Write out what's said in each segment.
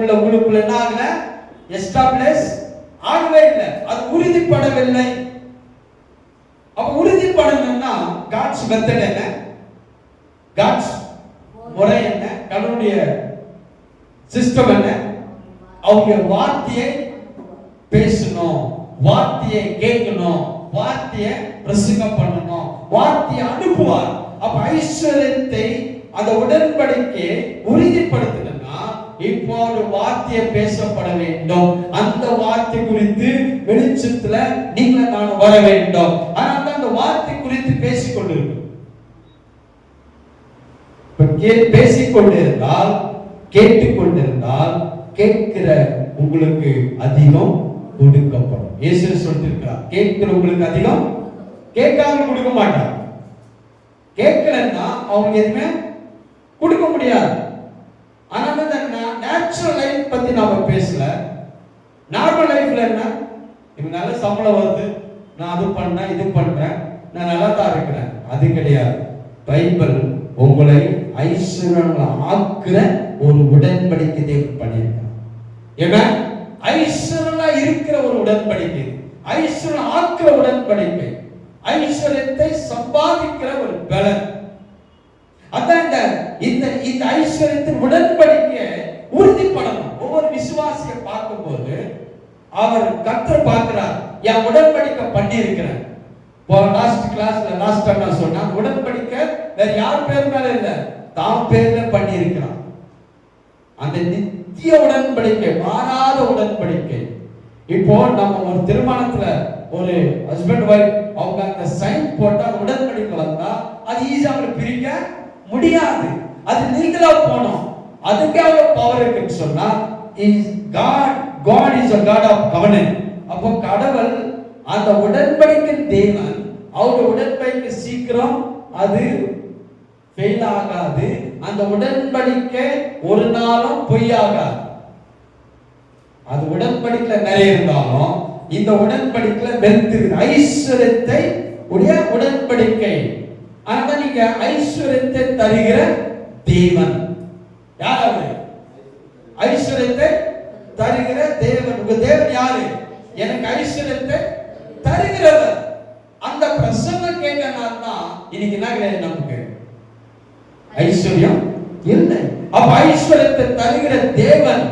காரியங்கள்ல உங்களுக்குள்ள என்ன ஆகல, எஸ்டாப்ளிஷ் ஆகவே இல்லை, அது உறுதிப்படவில்லை. அப்ப உறுதிப்படணும்னா காட்ஸ் மெத்தட் என்ன, காட்ஸ் முறை என்ன, கடவுளுடைய சிஸ்டம் என்ன? அவங்க வார்த்தையை பேசணும், வார்த்தையை கேட்கணும், வார்த்தையை பிரசங்கம் பண்ணணும், வார்த்தையை அனுப்புவார். அப்ப ஐஸ்வர்யத்தை அந்த உடன்படிக்கையை உறுதிப்படுத்தணும்னா இப்போ ஒரு வார்த்தையை பேசப்பட வேண்டும். அந்த வார்த்தை குறித்து வெளிச்சத்துல நீங்க நான் வர வேண்டும். ஆனால் அந்த வார்த்தை குறித்து பேசிக்கொண்டிருக்கும். பேசிக்கொண்டிருந்தால், கேட்டுக்கொண்டிருந்தால், கேட்கிற உங்களுக்கு அதிகம் கொடுக்கப்படும். இயேசு சொல்லிருக்கிறார், கேட்கிற உங்களுக்கு அதிகம், கேட்காம கொடுக்க மாட்டார். கேட்கலன்னா அவங்க எதுவுமே கொடுக்க முடியாது. ஆனா நேச்சுரல் லைஃப் பத்தி நாம பேசல. நார்மல் லைஃப்ல என்ன, எனக்கு நல்ல சம்பளம் வருது, நான் அது பண்ணேன் இது பண்றேன், நான் நல்லா தான் இருக்கிறேன், அது கிடையாது. பைபிள் உங்களை ஐஸ்வர்யம் ஆக்குற ஒரு உடன்படிக்கை தேவன் பண்ணியிருக்கிறார். ஏன்னா ஐஸ்வர்யா இருக்கிற ஒரு உடன்படிக்கை, ஐஸ்வர்யம் ஆக்குற உடன்படிக்கை, ஐஸ்வர்யத்தை சம்பாதிக்கிற ஒரு பலன். அதான் இந்த ஐஸ்வர்யத்தின் உடன்படிக்கை உறுதிப்படணும். ஒவ்வொரு விசுவாசியை பார்க்கும்போது அவர் கர்த்தர் பார்க்கிறார், என் உடன்படிக்கை பண்ணி இருக்கிறேன். லாஸ்ட் கிளாஸ்ல லாஸ்ட் டைம் நான் சொன்னேன், உடன்படிக்கை வேற யார் பேர் மேல இல்ல, தாம் பேர்ல பண்ணி இருக்கிறான். அந்த நித்திய உடன்படிக்கை, மாறாத உடன்படிக்கை. இப்போ நம்ம ஒரு திருமணத்துல ஒரு ஹஸ்பண்ட் வைஃப் அவங்க அந்த சைன் போட்டா உடன்படிக்கை வந்தா அது ஈஸியா அவங்களுக்கு பிரிக்க முடியாது. அது நீங்களா போனோம். அதுக்கு அவ்வளவு பவர் இருக்குன்னு சொன்னா God is a God of covenant. அப்போ கடவுள் அந்த உடன்படிக்கை தேவன், அவருடைய உடன்படிக்கை சீக்கிரம் அது ஃபெயில் ஆகாது. அந்த உடன்படிக்கை ஒரு நாளும் பொய்யாகாது. அது உடன்படிக்கையில நிறைய இருந்தாலும் இந்த உடன்படிக்கையில வெறுத்து ஐஸ்வர்யத்தை உடைய உடன்படிக்கை. ஆனா நீங்க ஐஸ்வர்யத்தை தருகிற தேவன் யாரு? ஐஸ்வர்யத்தை தருகிற தேவன். உங்க தேவன் யாரு? எனக்கு ஐஸ்வர்யத்தை தருகிறவர். அந்த பிரசங்கம் கேட்கனா இன்னைக்கு என்ன கிடையாது, நமக்கு ஐஸ்வர்யம் இல்லை. அப்ப ஐஸ்வர்யத்தை தருகிற தேவன்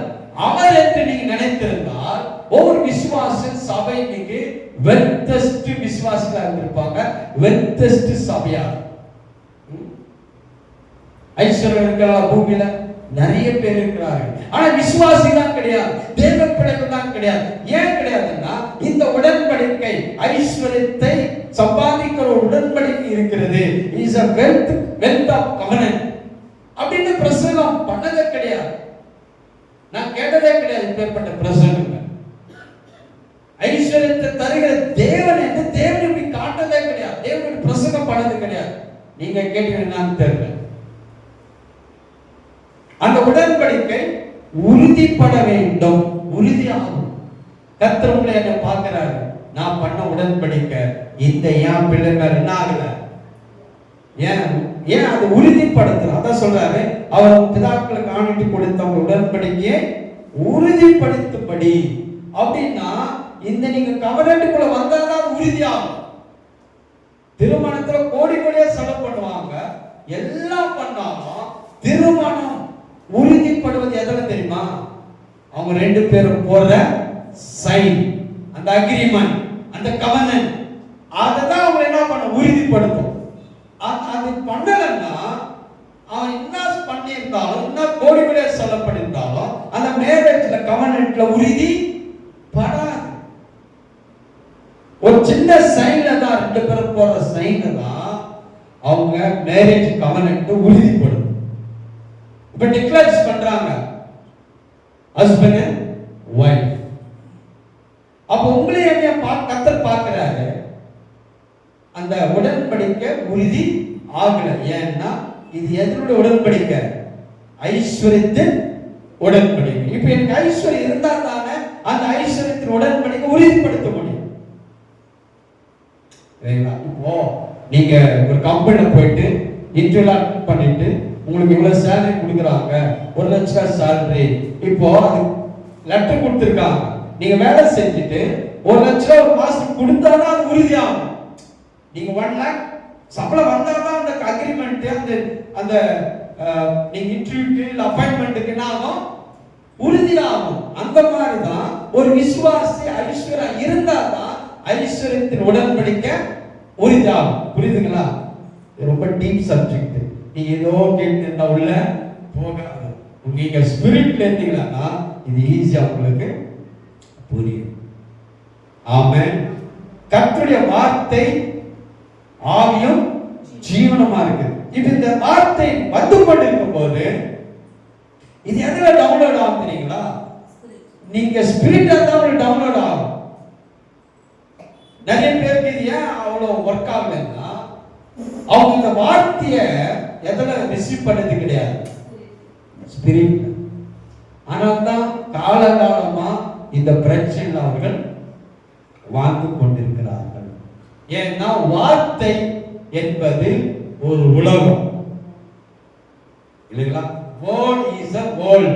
அவர் என்று நீங்க நினைத்திருந்தால் ஒவ்வொரு விசுவாச சபை இன்னைக்கு வெல்தஸ்ட் விசுவாசிகளா இருந்திருப்பாங்க, வெல்தஸ்ட் சபையா. ஐஸ்வர்யம் இருக்கிற பூமியில நிறைய பேர் இருக்கிறார்கள். ஆனா விசுவாசி தான் கிடையாது, தேவ பிள்ளைகள் தான் கிடையாது. ஏன் கிடையாதுன்னா இந்த உடன்படிக்கை ஐஸ்வர்யத்தை சம்பாதிக்கிற ஒரு உடன்படிக்கை இருக்கிறது. Is a wealth of covenant அப்படின்னு பிரசங்கம் பண்ணதே கிடையாது. நான் கேட்டதே கிடையாது இப்பேற்பட்ட பிரசங்கம். ஐஸ்வர்யத்தை தருகிற தேவன் என்று தேவன் இப்படி காட்டதே கிடையாது, தேவன் பிரசங்கம் பண்ணது கிடையாது. நீங்க கேட்டீங்கன்னு தெரியல. அந்த உடன்படிக்கை உறுதிப்பட வேண்டும், உறுதியாகும். கர்த்தர் உங்களை என்ன பார்க்கிறாரு, நான் பண்ண உடன்படிக்கை இந்த என் பிள்ளைகள் என்ன ஆகல, ஏன் அது உறுதிப்படுத்தல. அதான் சொல்றாரு, அவர் பிதாக்களுக்கு ஆணையிட்டு கொடுத்த உடன்படிக்கையை உறுதிப்படுத்தும்படி. அப்படின்னா இந்த நீங்க கவர்னன்ட்குள்ள வந்தாதான் உறுதியாகும். திருமணத்துல கோடி கோடியா செலவு பண்ணுவாங்க, எல்லாம் பண்ணாலும் திருமணம் உறுதிப்படுவது எதுல தெரியுமா? அவங்க ரெண்டு பேரும் போடுற சைன், அந்த அக்ரிமெண்ட், அந்த கவர்னன்ட், அததான் அவங்க என்ன பண்ண உறுதிப்படுத்தும். அது பண்ணலன்னா அவன் என்ன பண்ணியிருந்தாலும், என்ன கோடி கோடியா செலவு பண்ணியிருந்தாலும் அந்த மேரேஜ்ல கவர்னன்ட்ல உறுதி படாது. ஒரு சின்ன சைன்ல தான், ரெண்டு பேரும் போடுற சைன்ல தான் அவங்க மேரேஜ் கவர்னன்ட் உறுதிப்படும். இப்ப டிக்ளேர் பண்றாங்க ஹஸ்பண்ட் அண்ட் வைஃப். அப்ப உங்களை என்ன கர்த்தர் பார்க்கிறாரு, அந்த உடன்படிக்கை உறுதி ஆகல. ஏன்னா இது எதனுடைய உடன்படிக்கை? ஐஸ்வர்யத்தின் உடன்படிக்கை. இப்ப எனக்கு ஐஸ்வர்யம் இருந்தா தானே அந்த ஐஸ்வர்யத்தின் உடன்படிக்கை உறுதிப்படுத்த முடியும். இப்போ நீங்க ஒரு கம்பெனில போயிட்டு இன்டர்வியூ பண்ணிட்டு உங்களுக்கு இவ்வளவு சேலரி கொடுக்குறாங்க, 1,00,000 சேலரி, இப்போ அது லெட்டர் கொடுத்துருக்காங்க, நீங்க வேலை செஞ்சுட்டு 1,00,000 ஒரு மாசத்துக்கு கொடுத்தாதான் அது உறுதியாகும். நீங்க 1,00,000 சம்பளம் வந்தாதான் அந்த அக்ரிமெண்ட், அந்த அந்த நீங்க இன்டர்வியூக்கு இல்ல அப்பாயின்மெண்ட்டுக்கு என்ன ஆகும், உறுதியாகும். அந்த மாதிரி தான் ஒரு விசுவாசி ஐஸ்வர்யம் இருந்தாதான் ஐஸ்வர்யத்தின் உடன்படிக்கை உறுதியாகும். புரியுதுங்களா? ரொம்ப டீப் சப்ஜெக்ட். நீங்க ஏதோ கேட்டு உள்ள போகாது. நீங்க ஸ்பிரிட்ல இருந்தீங்கன்னா இது ஈஸியா உங்களுக்கு புரியும். ஆமென். கர்த்தருடைய வார்த்தை ஆவியும் ஜீவனமா இருக்கு. இப்ப இந்த வார்த்தை வந்து கொண்டிருக்கும் போது இது எதுல டவுன்லோட் ஆகும் தெரியுங்களா? நீங்க ஸ்பிரிட்டா தான் டவுன்லோட் ஆகும். நிறைய பேருக்கு இது ஏன் அவ்வளவு ஒர்க் ஆகலைன்னா அவங்க இந்த வார்த்தைய எதுல ரிசீவ் பண்ணது கிடையாது, ஸ்பிரிட். ஆனால்தான் காலகாலமா இந்த பிரச்சனை அவர்கள் வாழ்ந்து கொண்டிருக்கிறார்கள். ஏன்னா வார்த்தை என்பது ஒரு உலகம் இல்லைங்களா? Word is a world.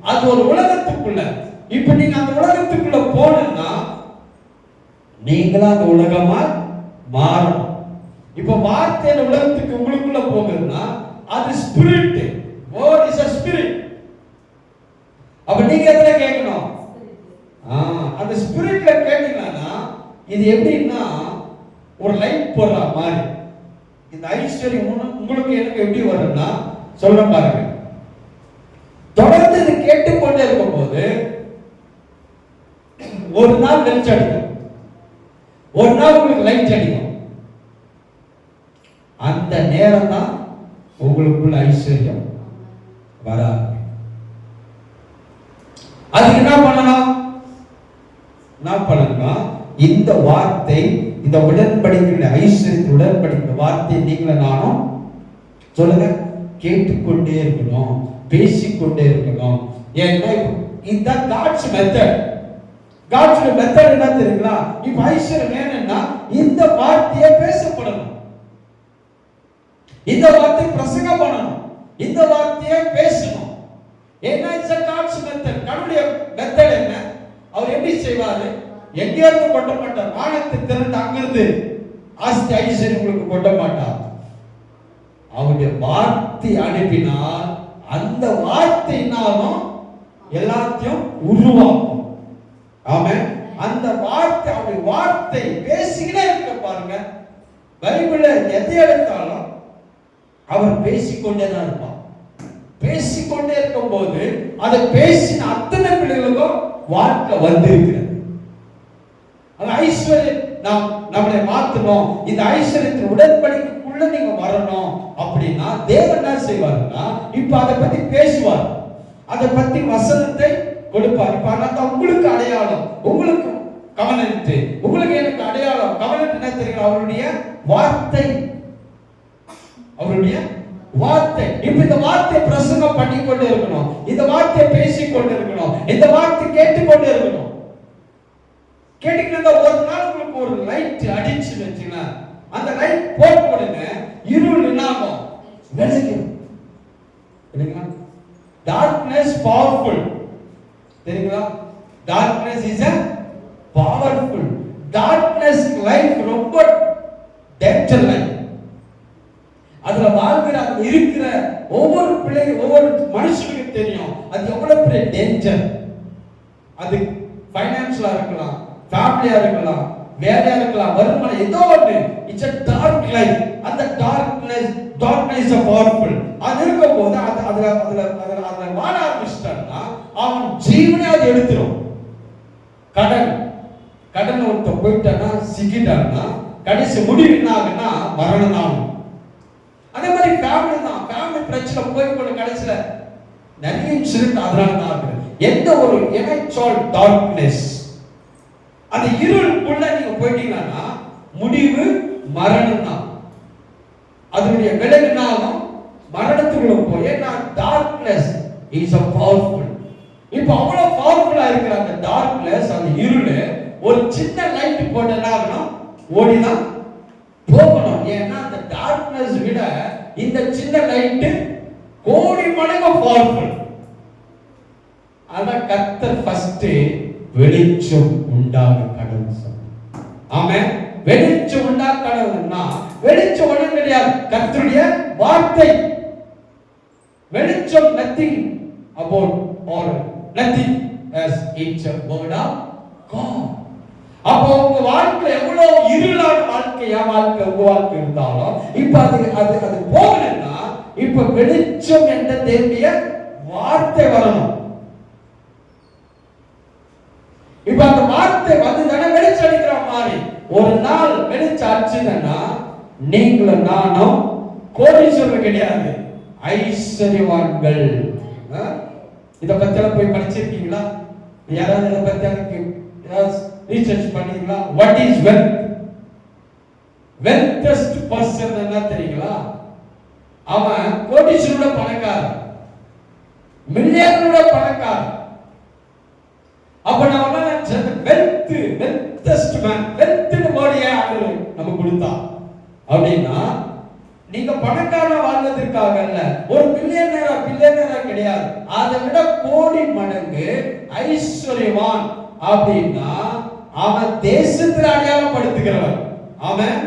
அது ஒரு உலகத்துக்குள்ள. இப்ப நீங்க அந்த உலகத்துக்குள்ள போனா நீங்களா அந்த உலகமா மாறணும். இப்ப வார்த்தை உலகத்துக்கு உங்களுக்குள்ள போகுதுன்னா அது spirit. Word is a spirit. அப்ப நீங்க எதுல கேட்கணும்? அந்த ஸ்பிரிட்ல கேட்டீங்கன்னா இது எப்படின்னா ஒரு லைட் போடுற மாதிரி. இந்த ஐஸ்வர்யம் உங்களுக்கு எனக்கு எப்படி வரும்னா சொல்றேன் பாருங்க. தொடர்ந்து இது கேட்டுக்கொண்டே இருக்கும் போது ஒரு நாள் வெளிச்சம் அடிக்கும், ஒரு நாள் உங்களுக்கு லைட் அடிக்கும். அந்த நேரம் தான் உங்களுக்குள்ள ஐஸ்வர்யம் வராது. அதுக்கு என்ன பண்ணணும்? இந்த வார்த்தை, இந்த உடன்படிக்கை ஐஸ்வர்யத்தின் உடன்படிக்கை வார்த்தை நீங்கள நானும் சொல்லுங்க கேட்டுக்கொண்டே இருக்கணும், பேசிக்கொண்டே இருக்கணும். ஏன்னா இதுதான் காட்ஸ் மெத்தட். காட்ஸ் மெத்தட் என்ன தெரியுங்களா? இப்ப ஐஸ்வர்யம் வேணும்னா இந்த வார்த்தையை பேசப்படணும், இந்த வார்த்தை பிரசங்கம் பண்ணணும், இந்த வார்த்தையை பேசணும். ஏன்னா இட்ஸ் காட்ஸ் மெத்தட். கடவுளுடைய மெத்தட் என்ன? அவர் எப்படி செய்வாரு? எங்கேயிருந்து கொட்ட மாட்டார். வானத்தை திறந்து அங்கிருந்து ஆஸ்தி ஐஸ்வர்யம் உங்களுக்கு கொட்ட மாட்டார். அவருடைய வார்த்தை அனுப்பினால் அந்த வார்த்தை என்னாலும் எல்லாத்தையும் உருவாக்கும். ஆமென். அந்த வார்த்தை, அவருடைய வார்த்தை பேசிக்கிட்டே இருக்க பாருங்க. பைபிள்ல எதை எடுத்தாலும் அவர் பேசிக்கொண்டே தான் இருப்பார். பேசிக்கொண்டே இருக்கும் போது அதை பேசின அத்தனை பிள்ளைகளுக்கும் வாழ்க்கை வந்திருக்கிறது. அந்த ஐஸ்வர்யம் நம்மளை மாற்றணும், இந்த ஐஸ்வர்யத்தின் உடன்படிக்கைக்குள்ள நீங்க வரணும் அப்படின்னா தேவன் என்ன செய்வாருன்னா இப்ப அதை பத்தி பேசுவார், அதை பத்தி வசனத்தை கொடுப்பார். இப்ப அதான் உங்களுக்கு அடையாளம், உங்களுக்கு கவனன்ட், உங்களுக்கு எனக்கு அடையாளம். கவனன்ட் என்ன தெரியும்? அவருடைய வார்த்தை, அவருடைய வார்த்தை. இப்ப இந்த வார்த்தையை பிரசங்கம் பண்ணிக்கொண்டே இருக்கணும், இந்த வார்த்தையை பேசிக்கொண்டே இருக்கணும், இந்த வார்த்தை கேட்டுக்கொண்டே இருக்கணும். கேட்டுக்கிட்டு ஒரு நாள் உங்களுக்கு ஒரு லைட் அடிச்சு வச்சுன்னா அந்த லைட் போட்ட உடனே இருள் என்னாகும்? விலகும். தெரியுங்களா? Darkness powerful. தெரியுங்களா? Darkness is a powerful. Darkness life ரொம்ப டேஞ்சர் லைஃப். அதுல வாழ்கிற இருக்கிற ஒவ்வொரு பிள்ளைங்க, ஒவ்வொரு மனுஷனுக்கு தெரியும் அது எவ்வளவு பெரிய டேஞ்சர். அது ஃபைனான்ஷியலா இருக்கலாம், ஃபேமிலியா இருக்கலாம், வேலையா இருக்கலாம், வருமானம் ஏதோ ஒன்று. It's a dark life. அந்த darkness is powerful. அது இருக்கும்போது அதுல வாழ ஆரம்பிச்சிட்டான்னா அவன் ஜீவனே அது எடுத்துரும். கடன் ஒருத்த போயிட்டான்னா சிக்கிட்டான்னா கடைசி முடிவு என்ன ஆகுன்னா மரணம் தான். அதே மாதிரி ஃபேமிலி தான், ஃபேமிலி பிரச்சனை போய் கொண்டு கடைசியில நிறைய இன்சிடென்ட் அதனால தான் ஆகுது. எந்த ஒரு டார்க்னஸ், அந்த இருளுக்குள்ள நீங்க போயிட்டீங்கன்னா முடிவு மரணம் தான். அதனுடைய விளைவுனாலும் மரணத்துக்குள்ள போய் டார்க்னஸ் இஸ் a powerful. இப்போ அவ்வளவு பவர்ஃபுல்லா இருக்கிற அந்த டார்க்னஸ், அந்த இருள் ஒரு சின்ன லைட் போட்டா ஓடிதான் போகணும். ஏன்னா அந்த டார்க்னஸ் விட இந்த சின்ன லைட் கோடி மடங்கு பவர்ஃபுல். ஆனா கர்த்தர் ஃபர்ஸ்ட் வெளிச்சம் உண்டாக கடவுள் சொன்னார். ஆமென். வெளிச்சம் உண்டாக கடவுள்னா வெளிச்சம் ஒண்ணும் கிடையாது, கர்த்தருடைய வார்த்தை. வெளிச்சம் nothing about or nothing as it's a word of God. அப்போ உங்க வாழ்க்கை எவ்வளவு இருளான வாழ்க்கையா வாழ்க்கை உங்க வாழ்க்கை இருந்தாலும் இப்ப அது போகணும்னா இப்ப வெளிச்சம் என்ற தேவனுடைய வார்த்தை வரணும். இப்ப அந்த வார்த்தை வந்து தானே வெளிச்சம் அடிக்கிற மாதிரி. ஒரு நாள் வெளிச்சம் அடிச்சுன்னா நீங்களும் நானும் கோடீஸ்வரர் கிடையாது, ஐஸ்வர்யவான்கள். இத பத்தி எல்லாம் போய் படிச்சிருக்கீங்களா? யாராவது இத பத்தி அதுக்கு ரீசர்ச் பண்ணீங்களா? What is wealth? Wealthiest person என்ன தெரியுங்களா? அவன் கோடீஸ்வரோட பணக்காரன், மில்லியனரோட பணக்காரன். அப்ப நான் நினைச்சேன் வெல்த்தஸ்ட் மேன், வெல்த்னு வேர்டே ஆண்டவர் நமக்கு கொடுத்தா. அப்படின்னா நீங்க பணக்காரனா வாழ்வதற்காக அல்ல, ஒரு பில்லியனரா கிடையாது, அதை விட கோடி மடங்கு ஐஸ்வர்யவான். அப்படின்னா அவன் தேசத்தில் அடையாளப்படுத்துகிறவன். அவன்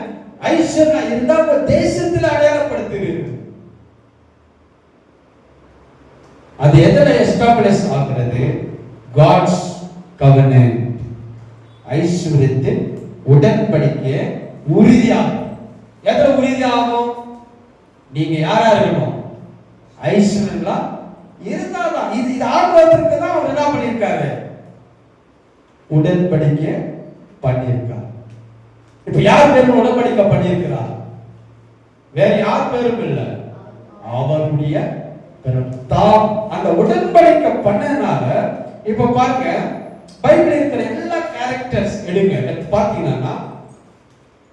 ஐஸ்வர்யா இருந்தா தேசத்தில் அடையாளப்படுத்துகிறது. அது எதில் எஸ்டாப்ளிஷ் ஆகிறது? God's covenant. ஐஸ்வர்யத்தின் உடன்படிக்கை உறுதியாகும். எதில் உறுதியாகும்? நீங்க யாரா இருக்கணும்? ஐஸ்வர்யா இருந்தாதான். இது ஆகுவதற்கு தான் அவர் என்ன பண்ணியிருக்காரு? உடன்படிக்கை பண்ணியிருக்கார். இப்ப யார் பேரும் உடன்படிக்கை பண்ணியிருக்கிறார்? வேற யார் பேரும் இல்ல, அவருடைய தாம் அந்த உடன்படிக்கை பண்ணனால. இப்ப பாருங்க, பைபிள் இருக்கிற எல்லா கேரக்டர்ஸ் எடுங்க, பாத்தீங்கன்னா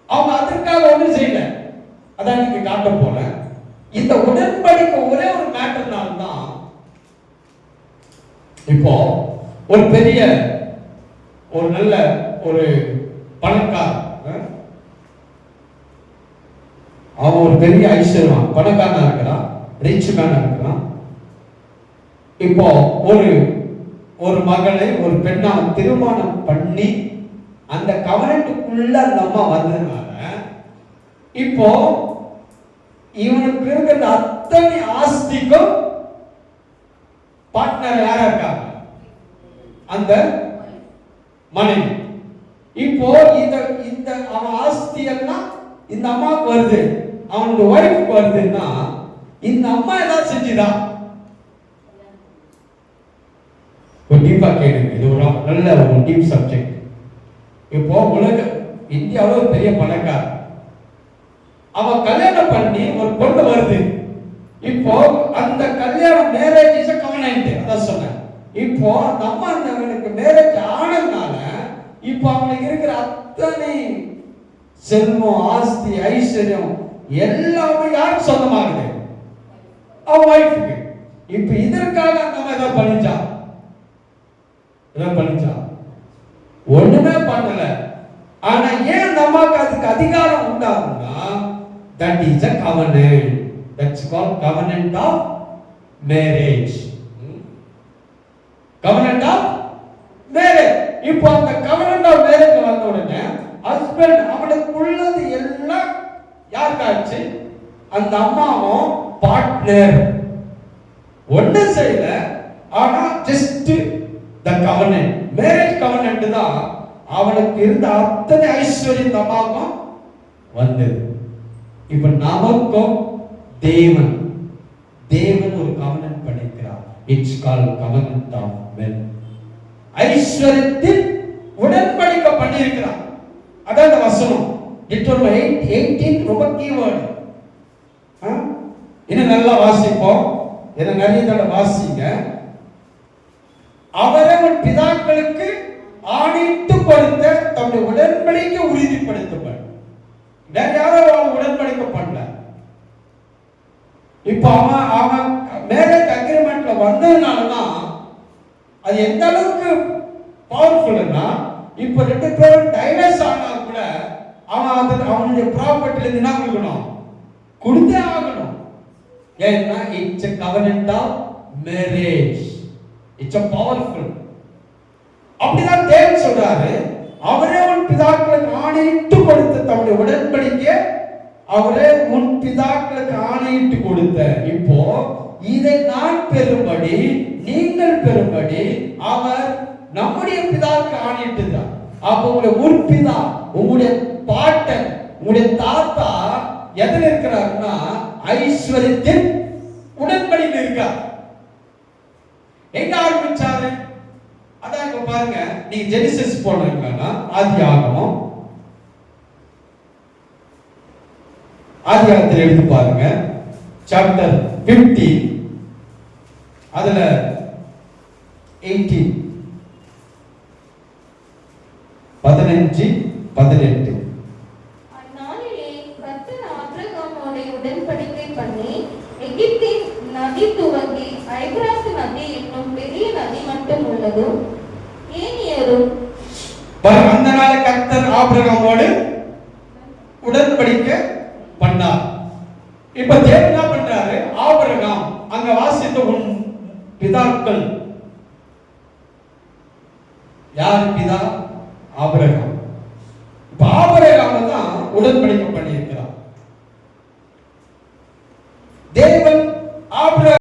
அவங்க அதற்காக ஒன்றும் செய்யல. அதான் நீங்க காட்ட போறேன். இந்த உடன்படிக்கை ஒரே ஒரு மேட்டர்னால தான் இப்போ ஒரு பெரிய ஒரு நல்ல ஒரு பணக்காரன், அவன் ஒரு பெரிய ஐஸ்வர்யவான் பணக்காரனா இருக்கிறான், ரிச் மேனா இருக்கிறான். இப்போ ஒரு மகளை ஒரு பெண்ணை திருமணம் பண்ணி அந்த கவனத்துக்குள்ள அந்த அம்மா வந்ததுனால இப்போ இவனுக்கு இருக்கிற அத்தனை ஆஸ்திக்கும் பார்ட்னர் யாரா இருக்காங்க? அந்த மனைவி. இப்போ இந்த அவன் ஆஸ்தி எல்லாம் இந்த அம்மாவுக்கு வருது, அவனோட ஒய்ஃப்க்கு வருதுன்னா இந்த அம்மா ஏதாவது செஞ்சுதான்? ஒரு டீப்பா கேளுங்க, இது ஒரு நல்ல ஒரு டீப் சப்ஜெக்ட். இப்போ இந்தியாவில் ஒரு பெரிய பணக்காரன், அவன் கல்யாணம் பண்ணி ஒரு பொண்ணு வருது. இப்போ அந்த கல்யாணம் மேரேஜ் இஸ் a covenant, அதான் சொன்னேன். இப்போ அந்த அம்மா அவனுக்கு மேரேஜ் ஆனதுனால இப்போ அவனுக்கு இருக்கிற அத்தனை செல்வம், ஆஸ்தி, ஐஸ்வர்யம் எல்லாமே யாருக்கு சொந்தமாகுது? அவன் ஒய்ஃபுக்கு. இப்ப இதற்காக அந்த அம்மா ஏதாவது பண்ணிச்சா? ஒண்ணுமே பண்ணல. ஆனா ஏன் அந்த அம்மாவுக்கு அதுக்கு அதிகாரம் உண்டாகும்னா that is a covenant. That's called covenant of marriage. Covenant of marriage. இப்போ அந்த covenant of marriage வந்த உடனே ஹஸ்பண்ட் அவனுக்கு உள்ளது எல்லாம் யாருக்காச்சு? அந்த அம்மாவும் பார்ட்னர். ஒண்ணு செய்யல, ஆனா just the covenant, marriage covenant தான் அவனுக்கு இருந்த அத்தனை ஐஸ்வர்யம் இந்த அம்மாவுக்கும் வந்தது. இப்ப நமக்கும் தேவன் ஒரு கவனன்ட் பண்ணிருக்கிறார். It's called covenant of wealth. ஐஸ்வர்யத்தில் உடன்படிக்கை பண்ணிருக்கிறார். அதான் இந்த வசனம். டிட்டோர்ம 18 ரொம்ப கீவேர்டு. இன்னும் நல்லா வாசிப்போம், என்ன நிறைய தடவை வாசிங்க. அவரவர் பிதாக்களுக்கு ஆணையிட்டு கொடுத்த தம்முடைய உடன்படிக்கை உறுதிப்படுத்தப்படும். வேற யாரும் அவன் உடன்படிக்கை பண்ணல. இப்ப அவன் மேரேஜ் அக்ரிமெண்ட்ல வந்ததுனாலதான் அது எந்த அளவுக்கு பவர்ஃபுல்னா, இப்ப 2 பேரும் டைவர்ஸ் ஆனா கூட அவனுடைய ப்ராப்பர்ட்டில என்ன கொடுக்கணும்? கொடுத்தே ஆகணும். ஏன்னா it's a covenant of marriage. It's a powerful. அப்படிதான் தேவன் சொல்றாரு, அவரே உன் பிதாக்களுக்கு ஆணையிட்டு கொடுத்த தம்முடைய உடன்படிக்கை அவரே உன் பிதாக்களுக்கு ஆணையிட்டு கொடுத்த. இப்போ இதை நான் பெறும்படி நீங்கள் பெறும்படி அவர் நம்முடைய பிதாவுக்கு ஆணையிட்டுதான். அப்போ உங்களுடைய முற்பிதா, உங்களுடைய பாட்டன், உங்களுடைய தாத்தா எதில் இருக்கிறாருன்னா ஐஸ்வர்யத்தின் உடன்படியில் இருக்கார். எங்க ஆரம்பிச்சாரு? அதான் இப்ப பாருங்க, நீங்க ஜெனிசிஸ் போனீங்கன்னா ஆதியாகமம், ஆதியாகத்தில் எடுத்து பாருங்க, சாப்டர் 15 அதுல 18 15 18 அந்நாளிலே கர்த்தர் ஆபிரகாமோடு உடன்படிக்கை பண்ணி எகிப்தின் நதி துவங்கி ஐபிராத்து நதி என்னும் பெரிய நதி மட்டும் உள்ளதும் ஏனியரும். அந்த நாள கர்த்தர் ஆபிரகாமோடு உடன்படிக்கை பண்ணார். இப்ப தேவன் என்ன பண்றாரு? ஆபிரகாம் அங்க வாசித்த உன் பிதாக்கள் யார் பிதா? ஆபிரகாம். இப்ப ஆபிரகாம் தான் உடன்படிக்கை பண்ணியிருக்கார்.